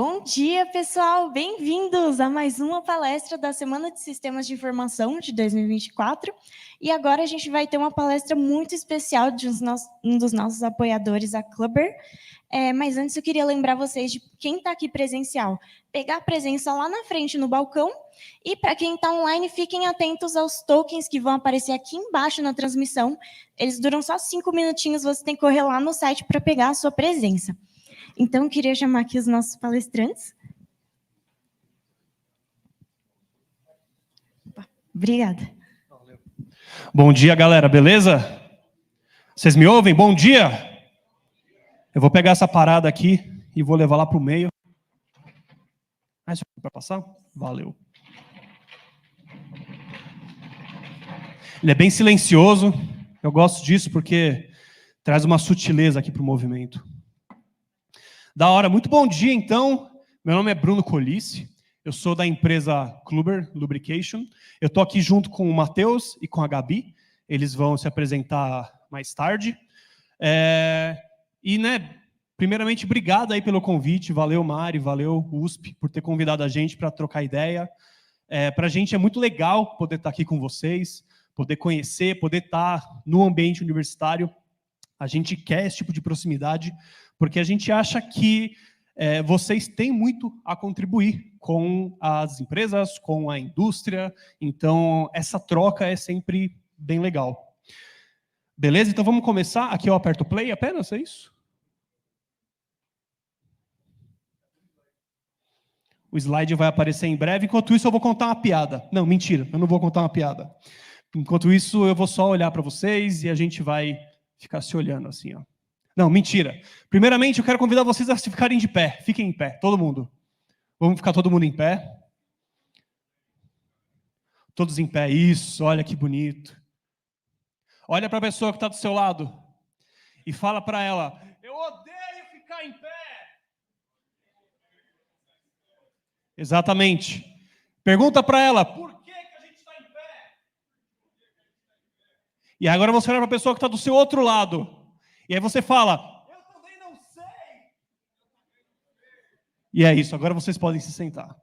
Bom dia, pessoal! Bem-vindos a mais uma palestra da Semana de Sistemas de Informação de 2024. E agora a gente vai ter uma palestra muito especial de um dos nossos apoiadores, a Clubber. Mas antes eu queria lembrar vocês de quem está aqui presencial, pegar a presença lá na frente no balcão. E para quem está online, fiquem atentos aos tokens que vão aparecer aqui embaixo na transmissão. Eles duram só 5 minutinhos, você tem que correr lá no site para pegar a sua presença. Então, eu queria chamar aqui os nossos palestrantes. Obrigada. Bom dia, galera, beleza? Vocês me ouvem? Bom dia! Eu vou pegar essa parada aqui e vou levar lá para o meio. Isso aqui para passar? Valeu. Ele é bem silencioso. Eu gosto disso porque traz uma sutileza aqui para o movimento. Da hora, muito bom dia, então. Meu nome é Bruno Colice, eu sou da empresa Clubber Lubrication. Eu estou aqui junto com o Matheus e com a Gabi, eles vão se apresentar mais tarde. Primeiramente, obrigado aí pelo convite, valeu Mari, valeu USP, por ter convidado a gente para trocar ideia. Para a gente é muito legal poder estar aqui com vocês, poder conhecer, poder estar no ambiente universitário. A gente quer esse tipo de proximidade, porque a gente acha que vocês têm muito a contribuir com as empresas, com a indústria, então essa troca é sempre bem legal. Beleza? Então vamos começar. Aqui eu aperto play apenas, é isso? O slide vai aparecer em breve, enquanto isso eu vou contar uma piada. Não, mentira, eu não vou contar uma piada. Enquanto isso eu vou só olhar para vocês e a gente vai ficar se olhando assim, ó. Não, mentira. Primeiramente, eu quero convidar vocês a se ficarem de pé. Fiquem em pé, todo mundo. Vamos ficar todo mundo em pé? Todos em pé. Isso, olha que bonito. Olha para a pessoa que está do seu lado e fala para ela, eu odeio ficar em pé. Exatamente. Pergunta para ela, por que a gente está em pé? E agora você olha para a pessoa que está do seu outro lado. E aí você fala, eu também não sei. E é isso, agora vocês podem se sentar.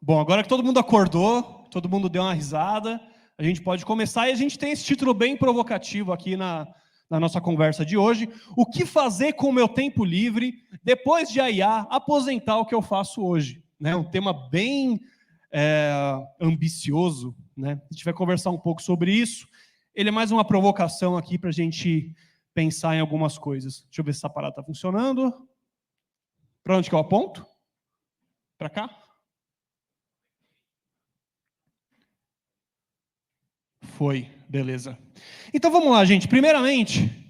Bom, agora que todo mundo acordou, todo mundo deu uma risada, a gente pode começar. E a gente tem esse título bem provocativo aqui na nossa conversa de hoje. O que fazer com o meu tempo livre, depois de a IA aposentar o que eu faço hoje? Né? Um tema bem ambicioso, né? A gente vai conversar um pouco sobre isso. Ele é mais uma provocação aqui para a gente pensar em algumas coisas. Deixa eu ver se essa parada está funcionando. Para onde que eu aponto? Para cá? Foi, beleza. Então vamos lá, gente. Primeiramente,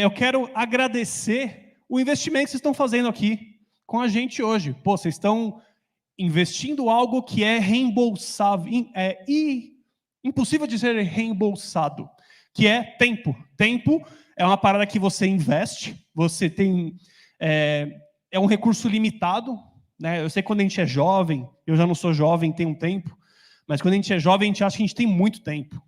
eu quero agradecer o investimento que vocês estão fazendo aqui com a gente hoje. Pô, vocês estão investindo algo que é reembolsável, impossível de ser reembolsado, que é tempo. Tempo é uma parada que você investe, você tem... É um recurso limitado, né? Eu sei que quando a gente é jovem, eu já não sou jovem, tem um tempo, mas quando a gente é jovem, a gente acha que a gente tem muito tempo.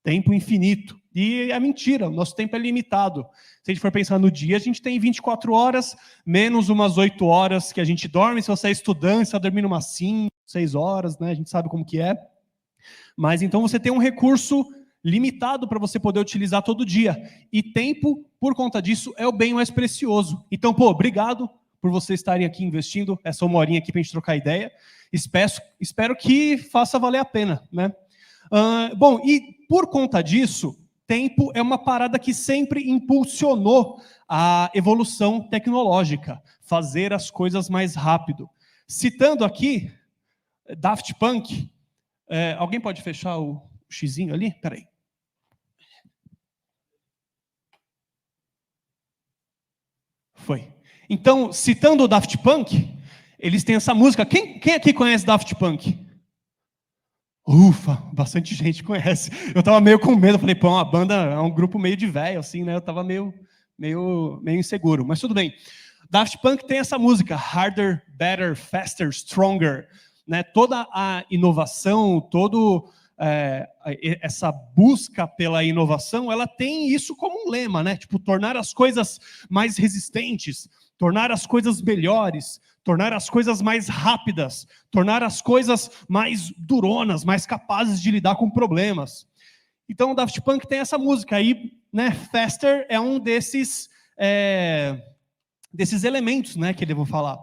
Tempo infinito. E é mentira, o nosso tempo é limitado. Se a gente for pensar no dia, a gente tem 24 horas, menos umas 8 horas que a gente dorme. Se você é estudante, você está dormindo umas 5, 6 horas, né? A gente sabe como que é. Mas então você tem um recurso limitado para você poder utilizar todo dia. E tempo, por conta disso, é o bem mais precioso. Então, obrigado por vocês estarem aqui investindo essa uma horinha aqui para a gente trocar ideia. Espero que faça valer a pena, né? Bom, e por conta disso, tempo é uma parada que sempre impulsionou a evolução tecnológica, fazer as coisas mais rápido. Citando aqui, Daft Punk, alguém pode fechar o xizinho ali? Espera aí. Foi. Então, citando o Daft Punk, eles têm essa música. Quem aqui conhece Daft Punk? Ufa, bastante gente conhece. Eu estava meio com medo, falei, pô, uma banda, é um grupo meio de velho, assim, né? Eu estava meio inseguro, mas tudo bem. Daft Punk tem essa música, Harder, Better, Faster, Stronger. Né? Toda a inovação, essa busca pela inovação, ela tem isso como um lema, né? Tipo, tornar as coisas mais resistentes, tornar as coisas melhores, tornar as coisas mais rápidas, tornar as coisas mais duronas, mais capazes de lidar com problemas. Então o Daft Punk tem essa música aí, né? Faster é um desses elementos, né, que eu devo falar.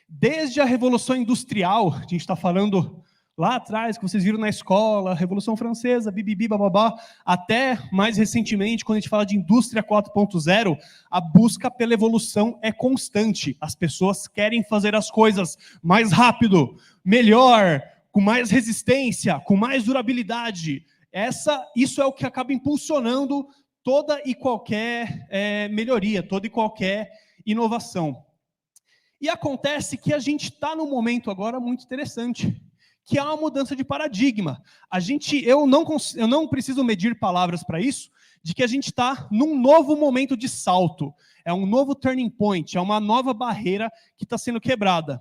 Desde a Revolução Industrial, a gente está falando lá atrás, que vocês viram na escola, Revolução Francesa, bibibi, bababá, até mais recentemente, quando a gente fala de Indústria 4.0, a busca pela evolução é constante. As pessoas querem fazer as coisas mais rápido, melhor, com mais resistência, com mais durabilidade. Isso é o que acaba impulsionando toda e qualquer melhoria, toda e qualquer inovação. E acontece que a gente está num momento agora muito interessante, que há uma mudança de paradigma. Eu não preciso medir palavras para isso, de que a gente está num novo momento de salto. É um novo turning point, é uma nova barreira que está sendo quebrada.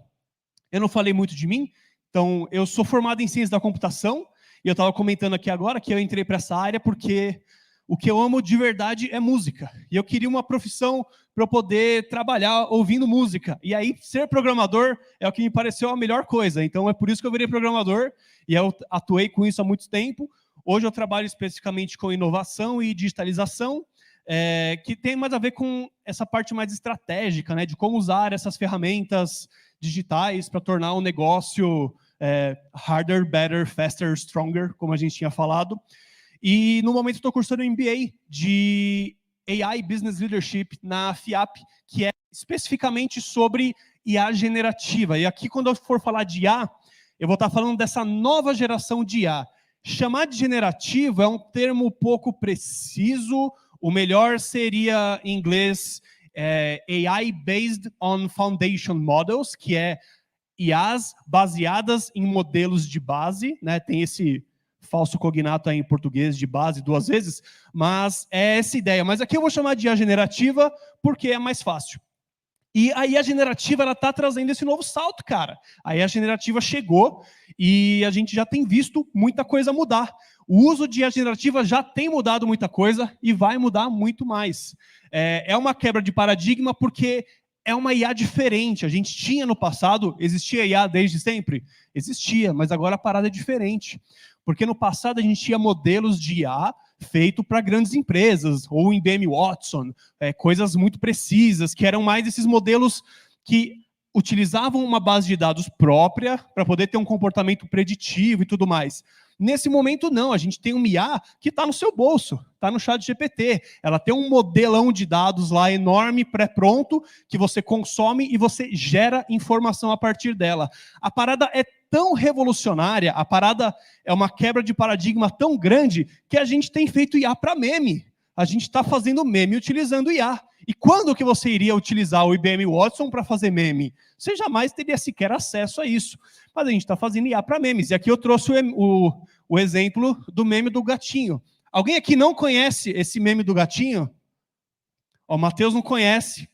Eu não falei muito de mim, então eu sou formado em ciência da computação, e eu estava comentando aqui agora que eu entrei para essa área porque o que eu amo de verdade é música. E eu queria uma profissão para eu poder trabalhar ouvindo música. E aí, ser programador é o que me pareceu a melhor coisa. Então, é por isso que eu virei programador. E eu atuei com isso há muito tempo. Hoje eu trabalho especificamente com inovação e digitalização, que tem mais a ver com essa parte mais estratégica, né, de como usar essas ferramentas digitais para tornar o negócio harder, better, faster, stronger, como a gente tinha falado. E no momento estou cursando um MBA de AI Business Leadership na FIAP, que é especificamente sobre IA generativa. E aqui, quando eu for falar de IA, eu vou estar falando dessa nova geração de IA. Chamar de generativo é um termo pouco preciso. O melhor seria, em inglês, AI Based on Foundation Models, que é IAs baseadas em modelos de base, né? Tem esse falso cognato aí em português de base 2 vezes, mas é essa ideia. Mas aqui eu vou chamar de IA generativa porque é mais fácil. E a IA generativa está trazendo esse novo salto, cara. A IA generativa chegou e a gente já tem visto muita coisa mudar. O uso de IA generativa já tem mudado muita coisa e vai mudar muito mais. É uma quebra de paradigma porque é uma IA diferente. A gente tinha no passado, existia IA desde sempre? Existia, mas agora a parada é diferente. Porque no passado a gente tinha modelos de IA feito para grandes empresas, ou IBM Watson, coisas muito precisas, que eram mais esses modelos que utilizavam uma base de dados própria para poder ter um comportamento preditivo e tudo mais. Nesse momento, não. A gente tem uma IA que está no seu bolso, está no ChatGPT. Ela tem um modelão de dados lá enorme, pré-pronto, que você consome e você gera informação a partir dela. A parada é tão revolucionária, a parada é uma quebra de paradigma tão grande que a gente tem feito IA para meme. A gente está fazendo meme utilizando IA. E quando que você iria utilizar o IBM Watson para fazer meme? Você jamais teria sequer acesso a isso. Mas a gente está fazendo IA para memes. E aqui eu trouxe o exemplo do meme do gatinho. Alguém aqui não conhece esse meme do gatinho? O Matheus não conhece.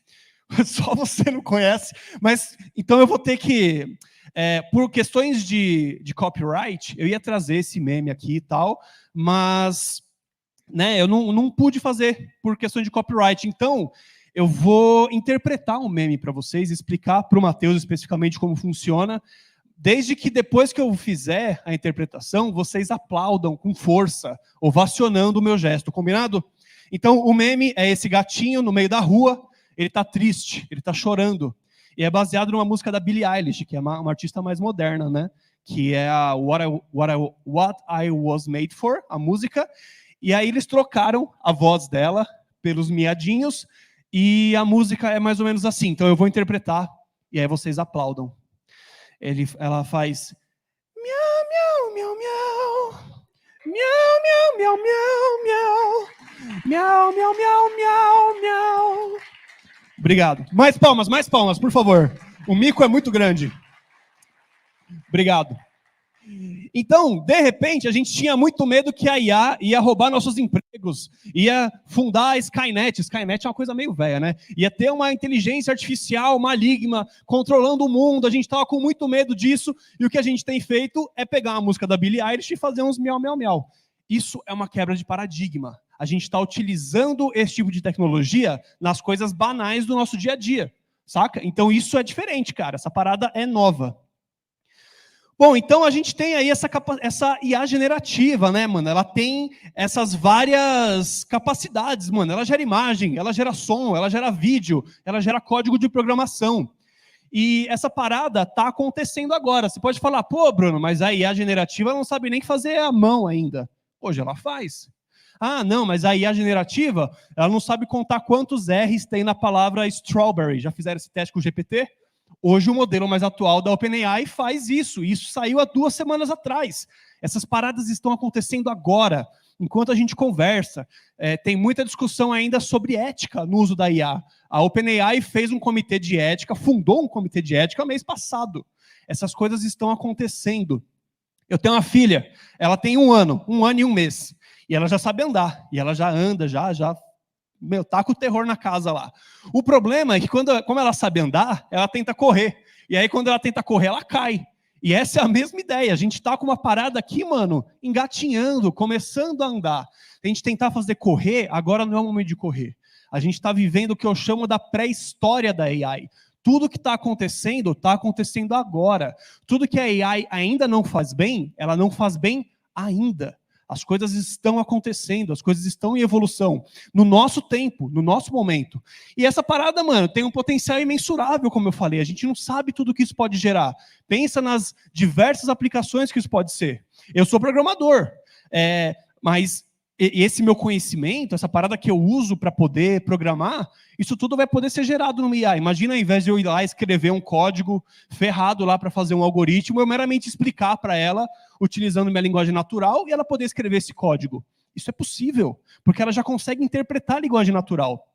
Só você não conhece. Mas então eu vou ter que... por questões de copyright, eu ia trazer esse meme aqui e tal, mas... né, eu não pude fazer por questões de copyright. Então, eu vou interpretar um meme para vocês, explicar para o Matheus especificamente como funciona, desde que depois que eu fizer a interpretação, vocês aplaudam com força, ovacionando o meu gesto, combinado? Então, o meme é esse gatinho no meio da rua, ele está triste, ele está chorando, e é baseado numa música da Billie Eilish, que é uma artista mais moderna, né? Que é a What I Was Made For, a música. E aí eles trocaram a voz dela pelos miadinhos e a música é mais ou menos assim. Então eu vou interpretar e aí vocês aplaudam. Ela faz miau, miau, miau, miau, miau, miau, miau, miau, miau, miau, miau, miau, miau. Obrigado. Mais palmas, por favor. O mico é muito grande. Obrigado. Então, de repente, a gente tinha muito medo que a IA ia roubar nossos empregos, ia fundar a Skynet. Skynet é uma coisa meio velha, né? Ia ter uma inteligência artificial maligna controlando o mundo. A gente estava com muito medo disso. E o que a gente tem feito é pegar uma música da Billie Eilish e fazer uns miau, miau, miau. Isso é uma quebra de paradigma. A gente está utilizando esse tipo de tecnologia nas coisas banais do nosso dia a dia. saca? Então isso é diferente, cara, essa parada é nova. Bom, então a gente tem aí essa IA generativa, né, mano? Ela tem essas várias capacidades, mano. Ela gera imagem, ela gera som, ela gera vídeo, ela gera código de programação. E essa parada está acontecendo agora. Você pode falar, pô, Bruno, mas a IA generativa não sabe nem fazer a mão ainda. Hoje ela faz. Ah, não, mas a IA generativa, ela não sabe contar quantos R's tem na palavra strawberry. Já fizeram esse teste com o GPT? Hoje o modelo mais atual da OpenAI faz isso. Isso saiu há 2 semanas atrás. Essas paradas estão acontecendo agora, enquanto a gente conversa. Tem muita discussão ainda sobre ética no uso da IA. A OpenAI fez um comitê de ética, fundou um comitê de ética mês passado. Essas coisas estão acontecendo. Eu tenho uma filha, ela tem 1 ano e 1 mês. E ela já sabe andar. E ela já anda, tá com o terror na casa lá. O problema é que como ela sabe andar, ela tenta correr. E aí quando ela tenta correr, ela cai. E essa é a mesma ideia. A gente tá com uma parada aqui, mano, engatinhando, começando a andar. A gente tentar fazer correr, agora não é o momento de correr. A gente está vivendo o que eu chamo da pré-história da AI. Tudo que está acontecendo agora. Tudo que a AI ainda não faz bem, ela não faz bem ainda. As coisas estão acontecendo, as coisas estão em evolução. No nosso tempo, no nosso momento. E essa parada, mano, tem um potencial imensurável, como eu falei. A gente não sabe tudo que isso pode gerar. Pensa nas diversas aplicações que isso pode ser. Eu sou programador, mas esse meu conhecimento, essa parada que eu uso para poder programar, isso tudo vai poder ser gerado no IA. Imagina, ao invés de eu ir lá escrever um código ferrado lá para fazer um algoritmo, eu meramente explicar para ela, utilizando minha linguagem natural, e ela poder escrever esse código. Isso é possível, porque ela já consegue interpretar a linguagem natural.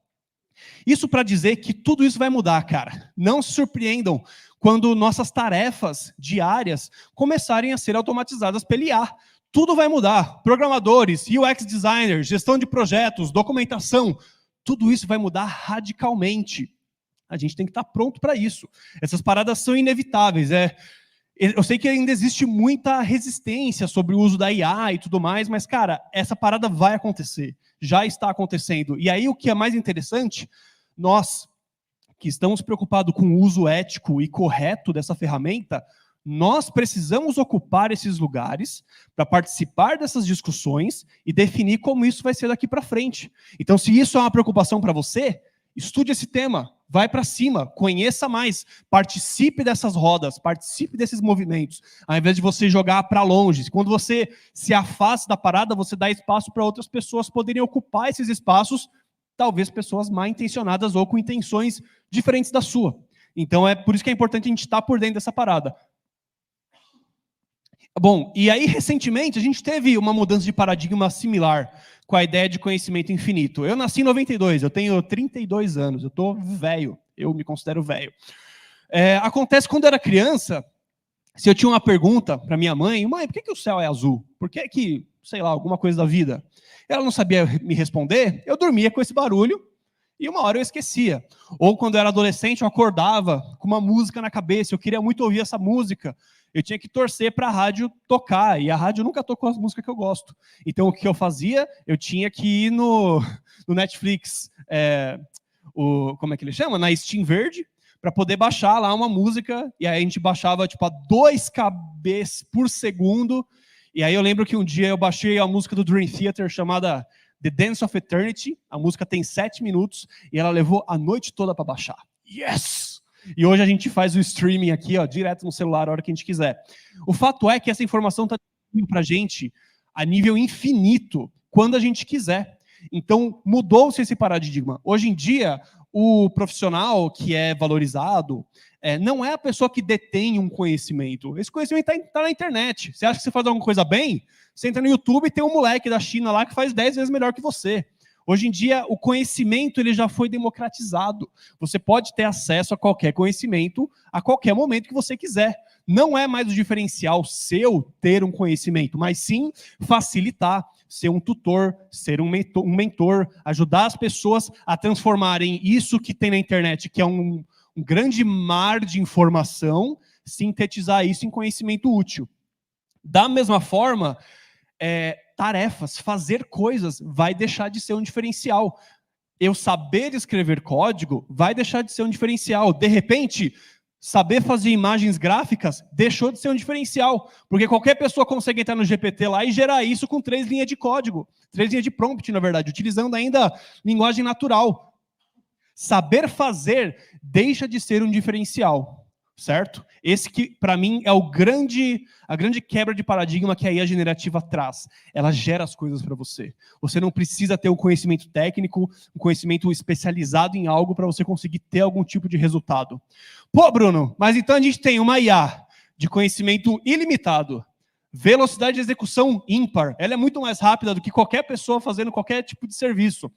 Isso para dizer que tudo isso vai mudar, cara. Não se surpreendam quando nossas tarefas diárias começarem a ser automatizadas pela IA. Tudo vai mudar. Programadores, UX designers, gestão de projetos, documentação, tudo isso vai mudar radicalmente. A gente tem que estar pronto para isso. Essas paradas são inevitáveis. Eu sei que ainda existe muita resistência sobre o uso da IA e tudo mais, mas, cara, essa parada vai acontecer. Já está acontecendo. E aí, o que é mais interessante, nós que estamos preocupados com o uso ético e correto dessa ferramenta, nós precisamos ocupar esses lugares para participar dessas discussões e definir como isso vai ser daqui para frente. Então, se isso é uma preocupação para você, estude esse tema, vai para cima, conheça mais, participe dessas rodas, participe desses movimentos, ao invés de você jogar para longe. Quando você se afasta da parada, você dá espaço para outras pessoas poderem ocupar esses espaços, talvez pessoas mal intencionadas ou com intenções diferentes da sua. Então, é por isso que é importante a gente estar por dentro dessa parada. Bom, e aí recentemente a gente teve uma mudança de paradigma similar com a ideia de conhecimento infinito. Eu nasci em 92, eu tenho 32 anos, eu estou velho, eu me considero velho. Acontece quando eu era criança, se eu tinha uma pergunta para minha mãe, por que o céu é azul? Por que, sei lá, alguma coisa da vida? Ela não sabia me responder, eu dormia com esse barulho e uma hora eu esquecia. Ou quando eu era adolescente, eu acordava com uma música na cabeça, eu queria muito ouvir essa música, eu tinha que torcer para a rádio tocar, e a rádio nunca tocou as músicas que eu gosto. Então, o que eu fazia? Eu tinha que ir no Netflix, como é que ele chama? Na Steam Verde, para poder baixar lá uma música, e aí a gente baixava tipo, a 2 kb por segundo, e aí eu lembro que um dia eu baixei a música do Dream Theater chamada The Dance of Eternity, a música tem 7 minutos, e ela levou a noite toda para baixar. Yes! E hoje a gente faz o streaming aqui, ó, direto no celular, a hora que a gente quiser. O fato é que essa informação está disponível para a gente a nível infinito, quando a gente quiser. Então, mudou-se esse paradigma. Hoje em dia, o profissional que é valorizado não é a pessoa que detém um conhecimento. Esse conhecimento está na internet. Você acha que você faz alguma coisa bem? Você entra no YouTube e tem um moleque da China lá que faz 10 vezes melhor que você. Hoje em dia, o conhecimento ele já foi democratizado. Você pode ter acesso a qualquer conhecimento a qualquer momento que você quiser. Não é mais o diferencial seu ter um conhecimento, mas sim facilitar, ser um tutor, ser um mentor, ajudar as pessoas a transformarem isso que tem na internet, que é um grande mar de informação, sintetizar isso em conhecimento útil. Da mesma forma, tarefas, fazer coisas, vai deixar de ser um diferencial. eu saber escrever código vai deixar de ser um diferencial. De repente, saber fazer imagens gráficas deixou de ser um diferencial, porque qualquer pessoa consegue entrar no GPT lá e gerar isso com 3 linhas de código, 3 linhas de prompt, na verdade, utilizando ainda linguagem natural. Saber fazer deixa de ser um diferencial, certo? Esse que, para mim, é a grande quebra de paradigma que a IA generativa traz. Ela gera as coisas para você. Você não precisa ter um conhecimento técnico, um conhecimento especializado em algo para você conseguir ter algum tipo de resultado. Pô, Bruno, mas então a gente tem uma IA de conhecimento ilimitado, velocidade de execução ímpar. Ela é muito mais rápida do que qualquer pessoa fazendo qualquer tipo de serviço.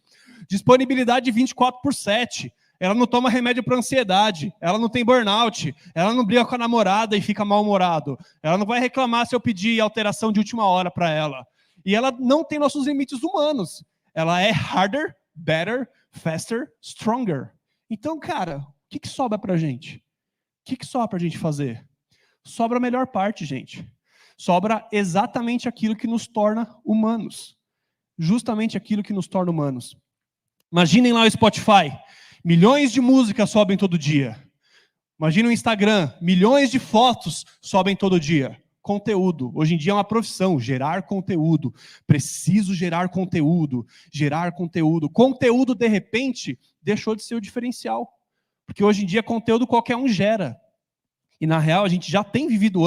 Disponibilidade 24/7. Ela não toma remédio para ansiedade, ela não tem burnout, ela não briga com a namorada e fica mal-humorado, ela não vai reclamar se eu pedir alteração de última hora para ela. E ela não tem nossos limites humanos. Ela é harder, better, faster, stronger. Então, cara, o que sobra para a gente? O que sobra para a gente fazer? Sobra a melhor parte, gente. Sobra exatamente aquilo que nos torna humanos. Justamente aquilo que nos torna humanos. Imaginem lá o Spotify. Milhões de músicas sobem todo dia. Imagina o Instagram, milhões de fotos sobem todo dia. Conteúdo. Hoje em dia é uma profissão, gerar conteúdo. Preciso gerar conteúdo, gerar conteúdo. Conteúdo, de repente, deixou de ser o diferencial. Porque hoje em dia, conteúdo qualquer um gera. E, na real, a gente já tem vivido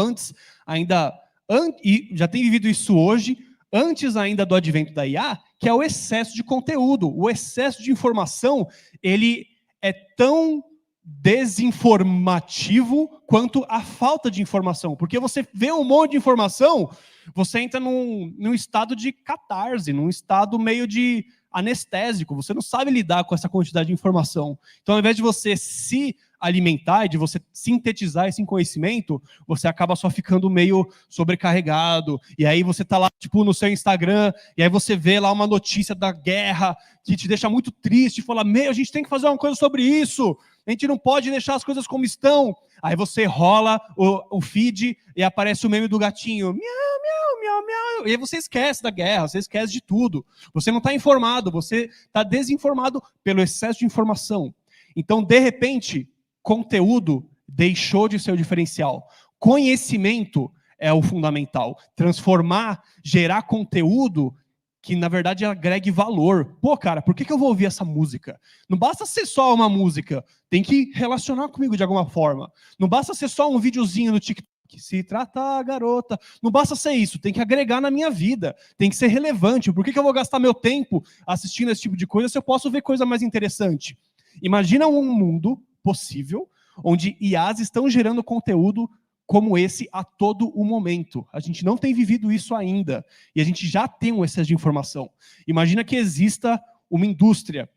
e já tem vivido isso hoje, antes ainda do advento da IA, que é o excesso de conteúdo. O excesso de informação, ele é tão desinformativo quanto a falta de informação. Porque você vê um monte de informação, você entra num estado de catarse, num estado meio de anestésico. Você não sabe lidar com essa quantidade de informação. Então, ao invés de você se alimentar e de você sintetizar esse conhecimento, você acaba só ficando meio sobrecarregado. E aí você tá lá, tipo, no seu Instagram, e aí você vê lá uma notícia da guerra que te deixa muito triste, e fala, a gente tem que fazer uma coisa sobre isso, a gente não pode deixar as coisas como estão. Aí você rola o feed e aparece o meme do gatinho, miau, miau, miau, miau, e aí você esquece da guerra, você esquece de tudo. Você não está informado, você está desinformado pelo excesso de informação. Então, de repente, conteúdo deixou de ser o diferencial. Conhecimento é o fundamental. Transformar, gerar conteúdo que, na verdade, agregue valor. Pô, cara, por que eu vou ouvir essa música? Não basta ser só uma música. Tem que relacionar comigo de alguma forma. Não basta ser só um videozinho no TikTok. Se trata, garota. Não basta ser isso. Tem que agregar na minha vida. Tem que ser relevante. Por que eu vou gastar meu tempo assistindo esse tipo de coisa se eu posso ver coisa mais interessante? Imagina um mundo possível onde IAs estão gerando conteúdo como esse a todo o momento. A gente não tem vivido isso ainda. E a gente já tem um excesso de informação. Imagina que exista uma indústria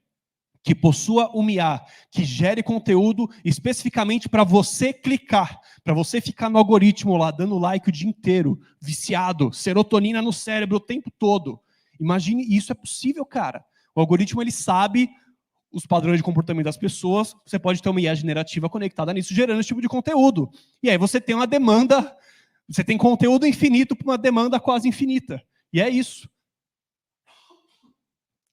que possua uma IA, que gere conteúdo especificamente para você clicar, para você ficar no algoritmo lá, dando like o dia inteiro, viciado, serotonina no cérebro o tempo todo. Imagine, isso é possível, cara. O algoritmo, ele sabe os padrões de comportamento das pessoas, você pode ter uma IA generativa conectada nisso, gerando esse tipo de conteúdo. E aí você tem uma demanda, você tem conteúdo infinito para uma demanda quase infinita. E é isso.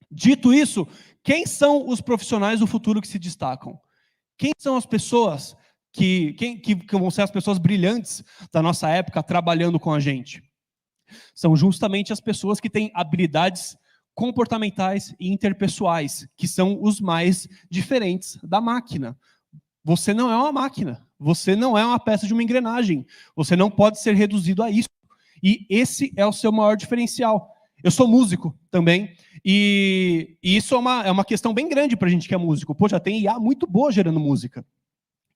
Dito isso, quem são os profissionais do futuro que se destacam? Quem são as pessoas que vão ser as pessoas brilhantes da nossa época trabalhando com a gente? São justamente as pessoas que têm habilidades comportamentais e interpessoais, que são os mais diferentes da máquina. Você não é uma máquina, você não é uma peça de uma engrenagem, você não pode ser reduzido a isso. E esse é o seu maior diferencial. Eu sou músico também, e isso é uma questão bem grande para a gente que é músico. Pô, já tem IA muito boa gerando música.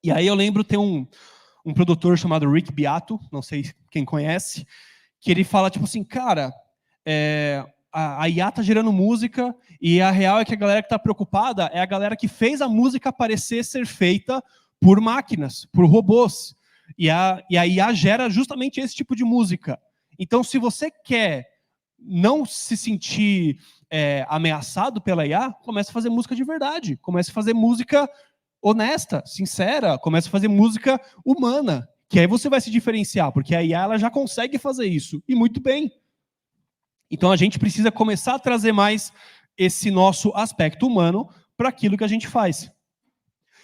E aí eu lembro, tem um produtor chamado Rick Beato, não sei quem conhece, que ele fala tipo assim, cara, a IA está gerando música e a real é que a galera que está preocupada é a galera que fez a música parecer ser feita por máquinas, por robôs. E a IA gera justamente esse tipo de música. Então, se você quer não se sentir ameaçado pela IA, comece a fazer música de verdade. Comece a fazer música honesta, sincera. Comece a fazer música humana. Que aí você vai se diferenciar, porque a IA ela já consegue fazer isso. E muito bem. Então, a gente precisa começar a trazer mais esse nosso aspecto humano para aquilo que a gente faz.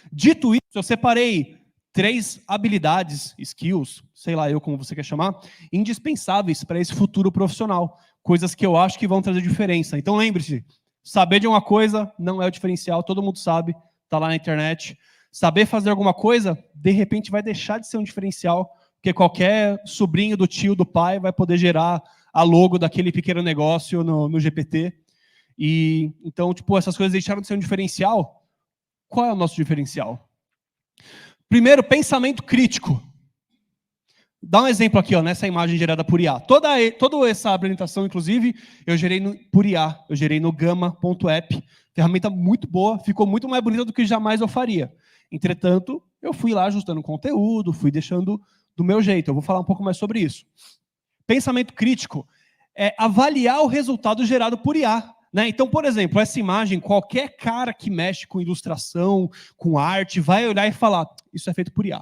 Dito isso, eu separei 3 habilidades, skills, sei lá eu como você quer chamar, indispensáveis para esse futuro profissional. Coisas que eu acho que vão trazer diferença. Então lembre-se, saber de uma coisa não é o diferencial, todo mundo sabe, está lá na internet. Saber fazer alguma coisa, de repente vai deixar de ser um diferencial, porque qualquer sobrinho do tio, do pai, vai poder gerar a logo daquele pequeno negócio no GPT. E então, tipo, essas coisas deixaram de ser um diferencial. Qual é o nosso diferencial? Primeiro, pensamento crítico. Dá um exemplo aqui, ó, nessa imagem gerada por IA. Toda essa apresentação, inclusive, eu gerei por IA. Eu gerei no Gamma.app. Ferramenta muito boa, ficou muito mais bonita do que jamais eu faria. Entretanto, eu fui lá ajustando o conteúdo, fui deixando do meu jeito. Eu vou falar um pouco mais sobre isso. Pensamento crítico é avaliar o resultado gerado por IA. Né? Então, por exemplo, essa imagem, qualquer cara que mexe com ilustração, com arte, vai olhar e falar, isso é feito por IA.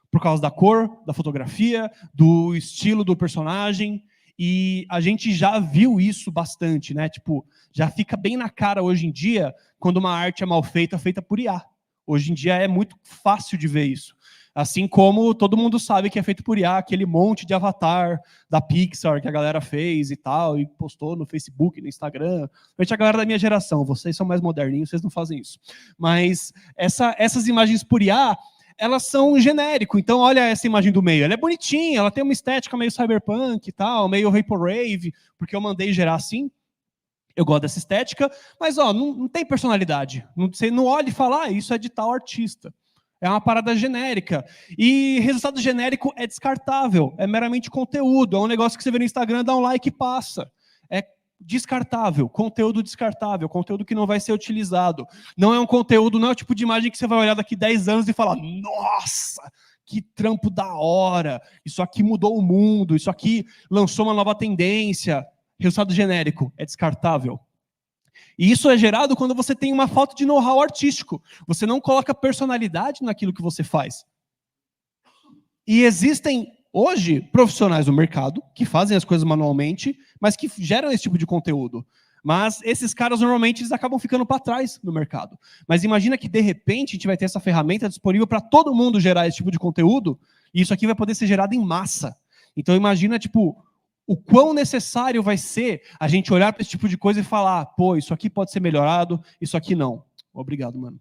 Por causa da cor, da fotografia, do estilo do personagem, e a gente já viu isso bastante, né? Tipo, já fica bem na cara hoje em dia, quando uma arte é mal feita, feita por IA. Hoje em dia é muito fácil de ver isso. Assim como todo mundo sabe que é feito por IA, aquele monte de avatar da Pixar que a galera fez e tal, e postou no Facebook, no Instagram. A galera da minha geração, vocês são mais moderninhos, vocês não fazem isso. Mas essas imagens por IA, elas são genérico. Então, olha essa imagem do meio. Ela é bonitinha, ela tem uma estética meio cyberpunk e tal, meio vaporwave, porque eu mandei gerar assim. Eu gosto dessa estética, mas ó, não tem personalidade. Você não olha e fala, isso é de tal artista. É uma parada genérica. E resultado genérico é descartável, é meramente conteúdo. É um negócio que você vê no Instagram, dá um like e passa. É descartável, conteúdo descartável, conteúdo que não vai ser utilizado. Não é um conteúdo, não é o tipo de imagem que você vai olhar daqui 10 anos e falar, nossa, que trampo da hora, isso aqui mudou o mundo, isso aqui lançou uma nova tendência. Resultado genérico, é descartável. E isso é gerado quando você tem uma falta de know-how artístico. Você não coloca personalidade naquilo que você faz. E existem, hoje, profissionais do mercado que fazem as coisas manualmente, mas que geram esse tipo de conteúdo. Mas esses caras, normalmente, eles acabam ficando para trás no mercado. Mas imagina que, de repente, a gente vai ter essa ferramenta disponível para todo mundo gerar esse tipo de conteúdo, e isso aqui vai poder ser gerado em massa. Então, imagina, tipo, o quão necessário vai ser a gente olhar para esse tipo de coisa e falar, pô, isso aqui pode ser melhorado, isso aqui não. Obrigado, mano.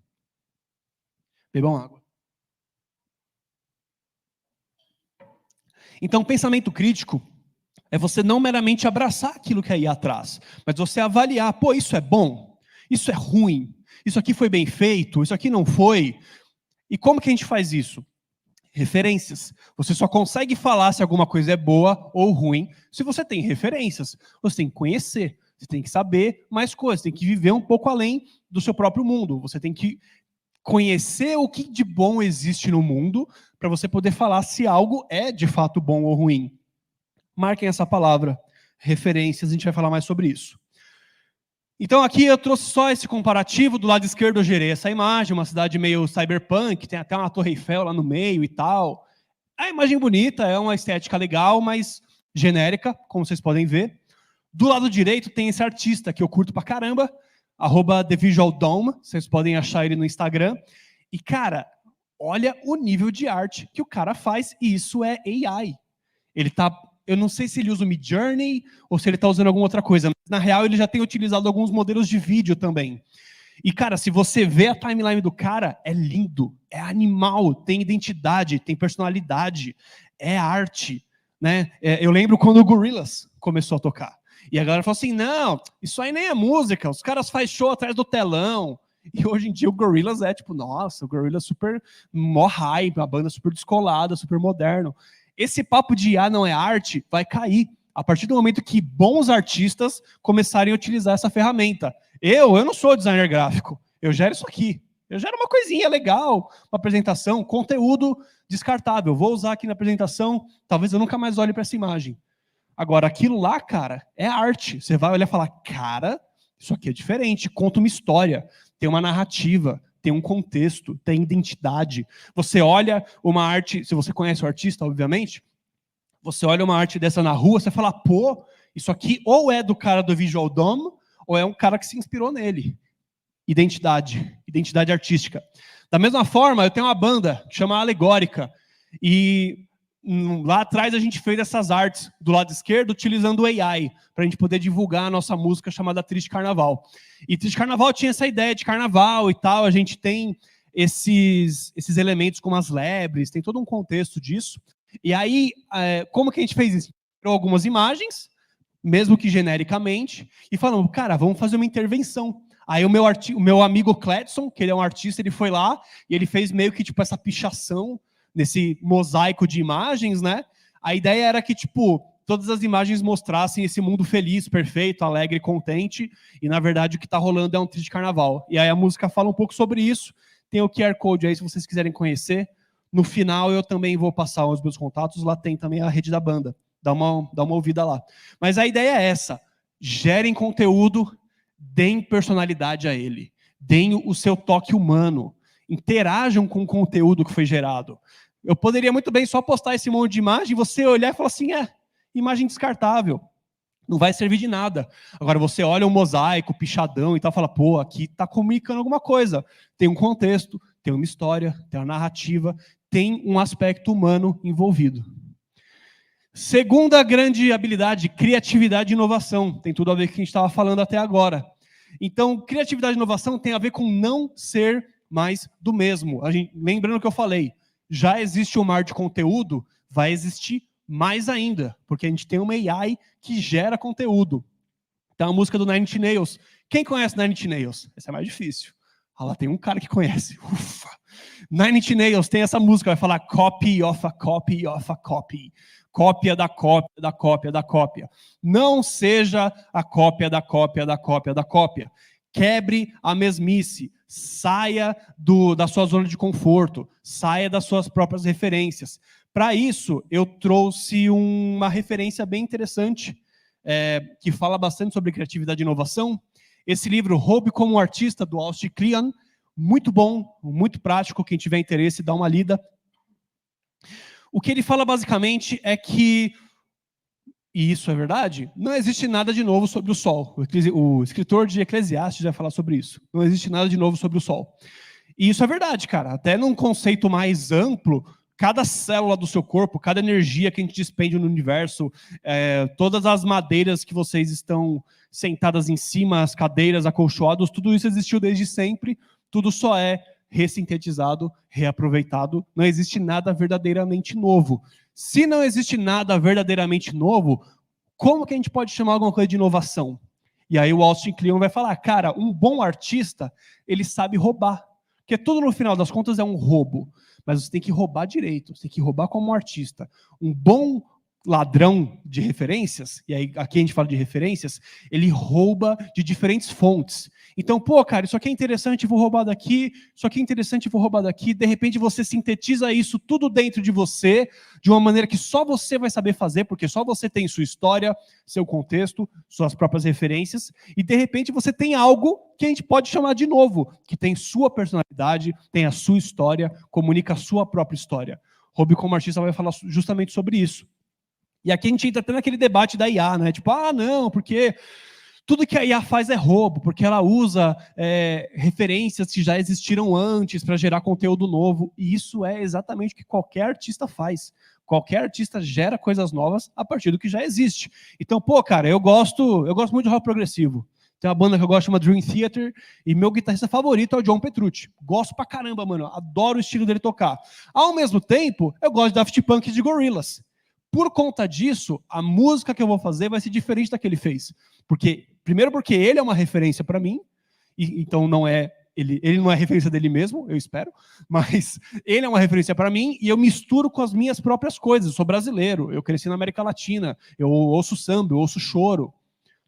Bebam água. Então, pensamento crítico é você não meramente abraçar aquilo que é aí atrás, mas você avaliar, pô, isso é bom, isso é ruim, isso aqui foi bem feito, isso aqui não foi. E como que a gente faz isso? Referências. Você só consegue falar se alguma coisa é boa ou ruim se você tem referências. Você tem que conhecer, você tem que saber mais coisas, tem que viver um pouco além do seu próprio mundo. Você tem que conhecer o que de bom existe no mundo para você poder falar se algo é de fato bom ou ruim. Marquem essa palavra, referências, a gente vai falar mais sobre isso. Então aqui eu trouxe só esse comparativo, do lado esquerdo eu gerei essa imagem, uma cidade meio cyberpunk, tem até uma Torre Eiffel lá no meio e tal. A imagem bonita, é uma estética legal, mas genérica, como vocês podem ver. Do lado direito tem esse artista que eu curto pra caramba, @TheVisualDome, vocês podem achar ele no Instagram. E cara, olha o nível de arte que o cara faz, e isso é AI. Eu não sei se ele usa o Midjourney ou se ele está usando alguma outra coisa, mas na real ele já tem utilizado alguns modelos de vídeo também. E cara, se você vê a timeline do cara, é lindo, é animal, tem identidade, tem personalidade, é arte, né? Eu lembro quando o Gorillaz começou a tocar. E a galera falou assim, não, isso aí nem é música, os caras fazem show atrás do telão. E hoje em dia o Gorillaz é tipo, nossa, o Gorillaz super mó hype, uma banda super descolada, super moderno. Esse papo de IA não é arte vai cair a partir do momento que bons artistas começarem a utilizar essa ferramenta. Eu não sou designer gráfico, eu gero isso aqui. Eu gero uma coisinha legal, uma apresentação, conteúdo descartável. Vou usar aqui na apresentação, talvez eu nunca mais olhe para essa imagem. Agora, aquilo lá, cara, é arte. Você vai olhar e falar, cara, isso aqui é diferente, conta uma história, tem uma narrativa, tem um contexto, tem identidade. Você olha uma arte, se você conhece o artista, obviamente, você olha uma arte dessa na rua, você fala, pô, isso aqui ou é do cara do Visual Dome, ou é um cara que se inspirou nele. identidade artística. Da mesma forma, eu tenho uma banda que chama Alegórica, e lá atrás a gente fez essas artes do lado esquerdo utilizando o AI, para a gente poder divulgar a nossa música chamada Triste Carnaval. E Triste Carnaval tinha essa ideia de carnaval e tal, a gente tem esses elementos como as lebres, tem todo um contexto disso. E aí, como que a gente fez isso? Tirou algumas imagens, mesmo que genericamente, e falamos, cara, vamos fazer uma intervenção. Aí o meu amigo Cledson, que ele é um artista, ele foi lá e ele fez meio que tipo essa pichação nesse mosaico de imagens, né? A ideia era que tipo todas as imagens mostrassem esse mundo feliz, perfeito, alegre, contente, e na verdade o que está rolando é um triste carnaval. E aí a música fala um pouco sobre isso. Tem o QR Code aí se vocês quiserem conhecer. No final eu também vou passar os meus contatos, lá tem também a rede da banda. Dá uma ouvida lá. Mas a ideia é essa: gerem conteúdo, deem personalidade a ele, deem o seu toque humano, interajam com o conteúdo que foi gerado. Eu poderia muito bem só postar esse monte de imagem, você olhar e falar assim, imagem descartável, não vai servir de nada. Agora você olha o mosaico, pichadão e tal, fala, pô, aqui está comunicando alguma coisa. Tem um contexto, tem uma história, tem uma narrativa, tem um aspecto humano envolvido. Segunda grande habilidade, criatividade e inovação. Tem tudo a ver com o que a gente estava falando até agora. Então, criatividade e inovação tem a ver com não ser mais do mesmo. Lembrando o que eu falei, já existe um mar de conteúdo, vai existir mais ainda, porque a gente tem uma AI que gera conteúdo. Então, a música do Nine Inch Nails. Quem conhece Nine Inch Nails? Essa é mais difícil. Ah, lá tem um cara que conhece. Ufa! Nine Inch Nails tem essa música, vai falar copy of a copy of a copy. Cópia da cópia da cópia da cópia. Não seja a cópia da cópia da cópia da cópia. Quebre a mesmice. Saia da sua zona de conforto. Saia das suas próprias referências. Para isso, eu trouxe uma referência bem interessante, que fala bastante sobre criatividade e inovação. Esse livro, Roube como Artista, do Austin Kleon, muito bom, muito prático, quem tiver interesse, dá uma lida. O que ele fala basicamente é que, e isso é verdade, não existe nada de novo sobre o Sol. O escritor de Eclesiastes vai falar sobre isso. Não existe nada de novo sobre o Sol. E isso é verdade, cara. Até num conceito mais amplo, cada célula do seu corpo, cada energia que a gente despende no universo, todas as madeiras que vocês estão sentadas em cima, as cadeiras, acolchoados, tudo isso existiu desde sempre, tudo só é ressintetizado, reaproveitado, não existe nada verdadeiramente novo. Se não existe nada verdadeiramente novo, como que a gente pode chamar alguma coisa de inovação? E aí o Austin Kleon vai falar, cara, um bom artista, ele sabe roubar, porque tudo no final das contas é um roubo, mas você tem que roubar direito, você tem que roubar como um artista. Um bom ladrão de referências, e aí aqui a gente fala de referências, ele rouba de diferentes fontes. Então, pô, cara, isso aqui é interessante, vou roubar daqui, isso aqui é interessante, vou roubar daqui, de repente você sintetiza isso tudo dentro de você, de uma maneira que só você vai saber fazer, porque só você tem sua história, seu contexto, suas próprias referências, e de repente você tem algo que a gente pode chamar de novo, que tem sua personalidade, tem a sua história, comunica a sua própria história. Roube como Artista vai falar justamente sobre isso. E aqui a gente entra até naquele debate da IA, né? Tipo, não, porque tudo que a IA faz é roubo, porque ela usa referências que já existiram antes para gerar conteúdo novo. E isso é exatamente o que qualquer artista faz. Qualquer artista gera coisas novas a partir do que já existe. Então, pô, cara, eu gosto muito de rock progressivo. Tem uma banda que eu gosto, chama Dream Theater, e meu guitarrista favorito é o John Petrucci. Gosto pra caramba, mano. Adoro o estilo dele tocar. Ao mesmo tempo, eu gosto de Daft Punk e de Gorillaz. Por conta disso, a música que eu vou fazer vai ser diferente da que ele fez. Primeiro porque ele é uma referência para mim, e então ele não é referência dele mesmo, eu espero, mas ele é uma referência para mim e eu misturo com as minhas próprias coisas. Eu sou brasileiro, eu cresci na América Latina, eu ouço samba, eu ouço choro.